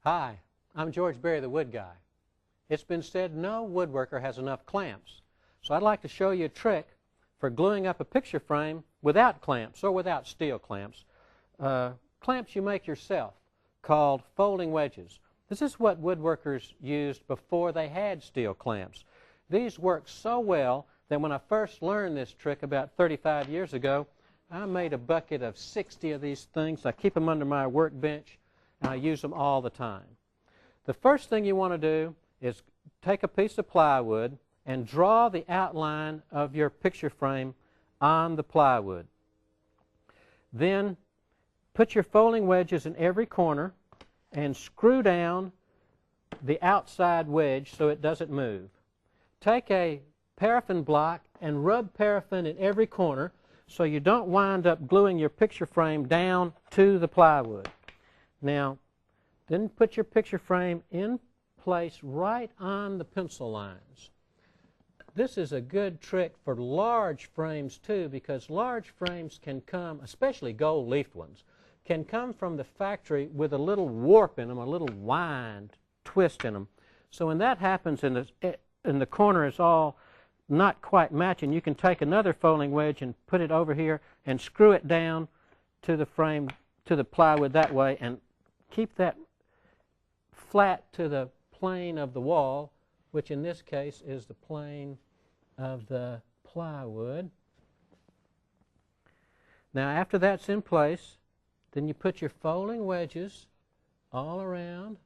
Hi, I'm George Berry, the wood guy. It's been said no woodworker has enough clamps, so I'd like to show you a trick for gluing up a picture frame without clamps or without steel clamps. Clamps you make yourself called folding wedges. This is what woodworkers used before they had steel clamps. These work so well that when I first learned this trick about 35 years ago, I made a bucket of 60 of these things. I keep them under my workbench, and I use them all the time. The first thing you want to do is take a piece of plywood and draw the outline of your picture frame on the plywood. Then put your folding wedges in every corner and screw down the outside wedge so it doesn't move. Take a paraffin block and rub paraffin in every corner so you don't wind up gluing your picture frame down to the plywood. Now, then put your picture frame in place right on the pencil lines. This is a good trick for large frames too, because large frames can come, especially gold-leafed ones, can come from the factory with a little warp in them, a little wind twist in them. So when that happens and the corner is all not quite matching, you can take another folding wedge and put it over here and screw it down to the frame, to the plywood that way, and keep that flat to the plane of the wall, which in this case is the plane of the plywood. Now after that's in place, then you put your folding wedges all around.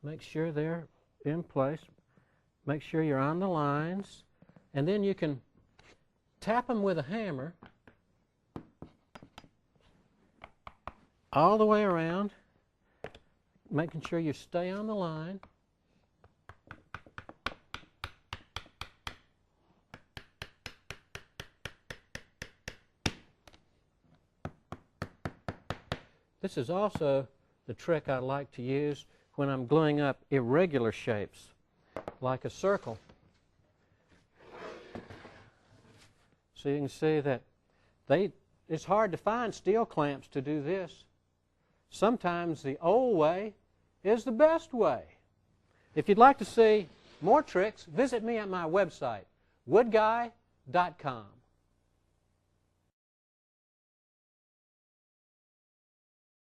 Make sure they're in place. Make sure you're on the lines. And then you can tap them with a hammer all the way around, making sure you stay on the line. This is also the trick I like to use when I'm gluing up irregular shapes, like a circle. So you can see that it's hard to find steel clamps to do this. Sometimes the old way is the best way. If you'd like to see more tricks, visit me at my website, woodguy.com.